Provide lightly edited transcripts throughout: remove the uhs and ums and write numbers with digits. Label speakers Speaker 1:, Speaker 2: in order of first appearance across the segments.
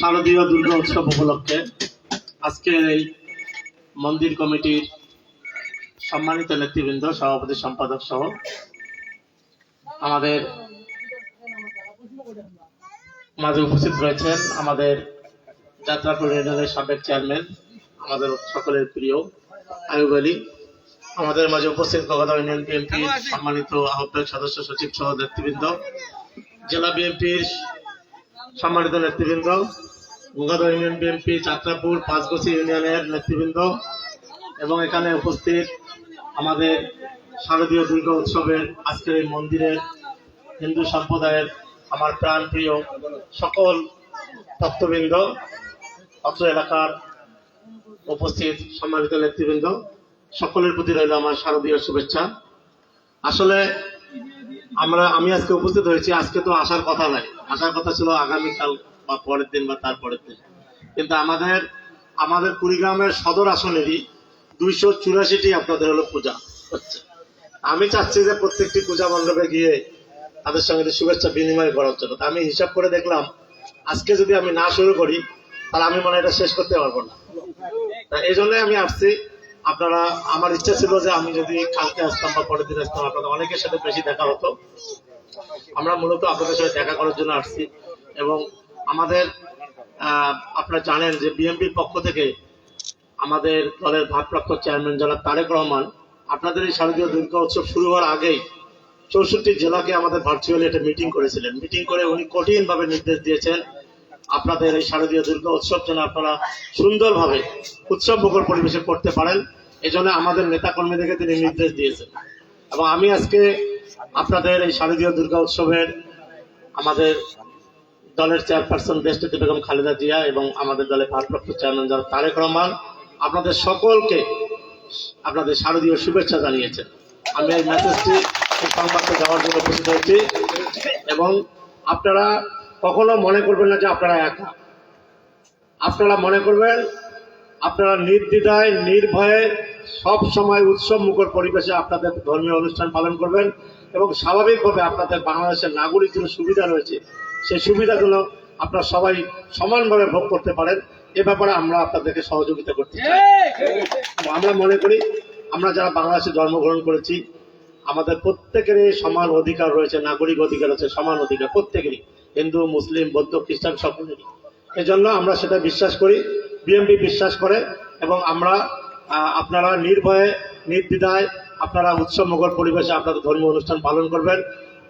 Speaker 1: শারদীয় দুর্গা উৎসব উপলক্ষে আজকের এই মন্দির কমিটির সম্মানিত নেতৃবৃন্দ, সভাপতি, সম্পাদক সহ আমাদের মাঝে উপস্থিত রয়েছেন আমাদের যাত্রাপুর ইউনিয়নের সাবেক চেয়ারম্যান, আমাদের সকলের প্রিয় আয়ুব আলী, আমাদের মাঝে উপস্থিত কলকাতা ইউনিয়ন বিএনপির সম্মানিত আহ্বায়ক সদস্য সচিব সহ নেতৃবৃন্দ, জেলা বিএনপির সম্মানিত নেতৃবৃন্দ, কলকাতা ইউনিয়ন বিএনপি যাত্রাপুর পাঁচগছি ইউনিয়নের নেতৃবৃন্দ এবং এখানে উপস্থিত আমাদের শারদীয় দুর্গা উৎসবের আজকের এই মন্দিরের হিন্দু সম্প্রদায়ের আমার প্রাণ প্রিয় সকল ভক্তবৃন্দ, অত্র এলাকার উপস্থিত সম্মানিত নেতৃবৃন্দ, সকলের প্রতি রইল আমার শারদীয় শুভেচ্ছা। আসলে আমি আজকে উপস্থিত হয়েছি, আজকে তো আসার কথা নাই, আসার কথা ছিল আগামীকাল বা পরের দিন বা তার পরের দিন, কিন্তু আমাদের কুড়িগ্রামের সদর আসনেরই 284টি আপনাদের হলো পূজা হচ্ছে। আমি চাচ্ছি যে প্রত্যেকটি পূজা মণ্ডপে গিয়ে তাদের সঙ্গে শুভেচ্ছা বিনিময় করার জন্য। আমি হিসাব করে দেখলাম আজকে যদি আমি না শুরু করি তাহলে আমি মনে এটা শেষ করতে পারবো না। এই জন্যই আমি আসছি। আপনারা, আমার ইচ্ছা ছিল যে আমি যদি কালকে আসতাম বা পরের দিন আসতাম, আপনাদের অনেকের সাথে বেশি দেখা হতো। আমরা মূলত আপনাদের সাথে দেখা করার জন্য আসছি। এবং আমাদের আপনারা জানেন যে বিএনপির পক্ষ থেকে আমাদের দলের ভারপ্রাপ্ত চেয়ারম্যান জনাব তারেক রহমান আপনাদের এই শারদীয় দুর্গা উৎসব শুরু হওয়ার আগেই 64 জেলাকে আমাদের ভার্চুয়ালি একটা মিটিং করেছিলেন। মিটিং করে উনি কঠিনভাবে নির্দেশ দিয়েছেন আপনাদের এই শারদীয় দুর্গা উৎসব যেন আপনারা সুন্দরভাবে উৎসব মুখর পরিবেশে করতে পারেন। এই জন্য আমাদের নেতাকর্মীদেরকে তিনি নির্দেশ দিয়েছেন। এবং আমি আজকে আপনাদের এই শারদীয় দুর্গা উৎসবের আমাদের দলের চেয়ারপারসন দেশনেত্রী বেগম খালেদা জিয়া এবং আমাদের দলের ভারপ্রাপ্ত চেয়ারম্যান জনাব তারেক রহমান আপনাদের সকলকে আপনাদের শারদীয় শুভেচ্ছা জানিয়েছেন। আমি এই মেসেজটি, এই সংবাদটা দেওয়ার জন্য উপস্থিত হয়েছি। এবং আপনারা কখনো মনে করবেন না যে আপনারা একা। আপনারা মনে করবেন আপনারা নির্দ্বিধায় নির্ভয়ে সব সময় উৎসব মুখর পরিবেশে আপনাদের ধর্মীয় অনুষ্ঠান পালন করবেন এবং স্বাভাবিকভাবে আপনাদের বাংলাদেশের নাগরিক যে সুবিধা রয়েছে সেই সুবিধাগুলো আপনারা সবাই সমানভাবে ভোগ করতে পারেন। এ ব্যাপারে আমরা আপনাদেরকে সহযোগিতা করতে চাই। আমরা মনে করি আমরা যারা বাংলাদেশে জন্মগ্রহণ করেছি আমাদের প্রত্যেকেরই সমান অধিকার রয়েছে, নাগরিক অধিকার আছে, সমান অধিকার প্রত্যেকেরই, হিন্দু, মুসলিম, বৌদ্ধ, খ্রিস্টান সকলেরই। এজন্য আমরা সেটা বিশ্বাস করি, বিএনপি বিশ্বাস করে। এবং আমরা আপনারা নির্ভয়ে নির্দ্বিধায় আপনারা উৎসব মুখর পরিবেশে আপনাদের ধর্মীয় অনুষ্ঠান পালন করবেন।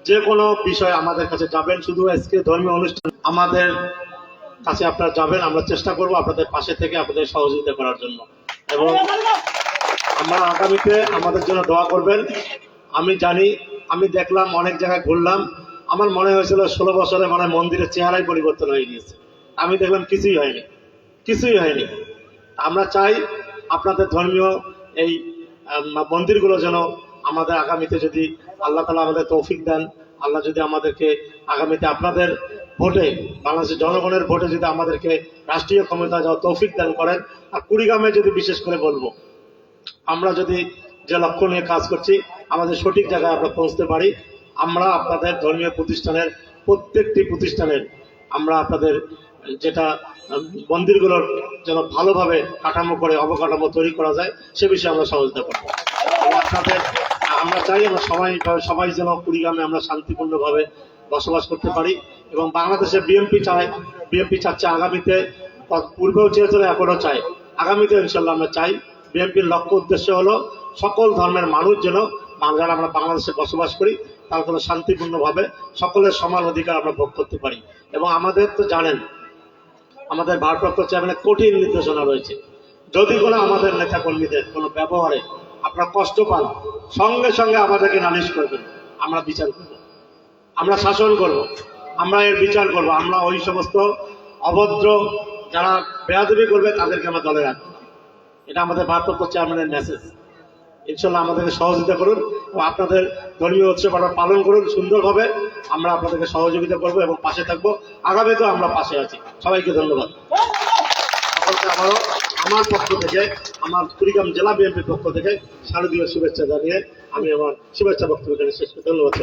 Speaker 1: যে কোনো বিষয় আমাদের কাছে যাবেন, শুধু আজকে ধর্মীয় অনুষ্ঠান আমাদের কাছে আপনারা যাবেন, আমরা চেষ্টা করব আপনাদের পাশে থেকে আপনাদের সহযোগিতা করার জন্য। এবং আমরা আগামীতে আমাদের জন্য দোয়া করবেন। আমি জানি, আমি দেখলাম অনেক জায়গায় ঘুরলাম, আমার মনে হয়েছিল 16 বছরে মানে মন্দিরের চেহারাই পরিবর্তন হয়ে গিয়েছে। আমি দেখলাম কিছুই হয়নি। আমরা চাই আপনাদের ধর্মীয় এই মন্দিরগুলো যেন আমাদের আগামীতে, যদি আল্লাহ তাআলা আমাদের তৌফিক দেন, আল্লাহ যদি আমাদেরকে আগামীতে আপনাদের ভোটে, বাংলাদেশের জনগণের ভোটে যদি আমাদেরকে রাষ্ট্রীয় ক্ষমতা যাওয়া তৌফিক দান করেন, আর কুড়িগ্রামে যদি বিশেষ করে বলবো আমরা যদি যে লক্ষ্য নিয়ে কাজ করছি আমাদের সঠিক জায়গায় আমরা পৌঁছতে পারি, আমরা আপনাদের ধর্মীয় প্রতিষ্ঠানের প্রত্যেকটি প্রতিষ্ঠানের আমরা আপনাদের যেটা মন্দিরগুলোর যেন ভালোভাবে কাঠামো করে অবকাঠামো তৈরি করা যায় সে বিষয়ে আমরা সহযোগিতা করবো। আপনাদের আমরা চাই আমরা সবাই যেন কুড়িগ্রামে আমরা শান্তিপূর্ণভাবে বসবাস করতে পারি। এবং বাংলাদেশে বিএনপি চাচ্ছে আগামীতে, পূর্বেও চেয়েছিল এখনো চাই, আগামীতে ইনশাল্লাহ আমরা চাই। বিএনপির লক্ষ্য উদ্দেশ্য হলো সকল ধর্মের মানুষ যেন যারা আমরা বাংলাদেশে বসবাস করি তারা যেন শান্তিপূর্ণভাবে সকলের সমান অধিকার আমরা ভোগ করতে পারি। এবং আমাদের তো জানেন আমাদের ভারপ্রাপ্ত চেয়ারম্যানের কঠিন নির্দেশনা রয়েছে, যদি কোনো আমাদের নেতাকর্মীদের কোনো ব্যবহারে আপনারা কষ্ট পান সঙ্গে সঙ্গে আমাদেরকে নালিশ করবেন, আমরা বিচার করব, আমরা শাসন করব, আমরা এর বিচার করব। আমরা ওই সমস্ত অভদ্র যারা বেয়াদবি করবে তাদেরকে আমরা দলে রাখবো। এটা আমাদের ভারপ্রাপ্ত চেয়ারম্যানের মেসেজ। ইনশাল্লাহ আমাদেরকে সহযোগিতা করুন এবং আপনাদের ধর্মীয় উৎসব আপনারা পালন করুন সুন্দরভাবে। আমরা আপনাদেরকে সহযোগিতা করব এবং পাশে থাকবো, আগামীতেও আমরা পাশে আছি। সবাইকে ধন্যবাদ। আবারও আমার পক্ষ থেকে, আমার কুড়িগ্রাম জেলা বিএনপির পক্ষ থেকে শারদীয় শুভেচ্ছা জানিয়ে আমি আমার শুভেচ্ছা বক্তব্য শেষ করতে ধন্যবাদ।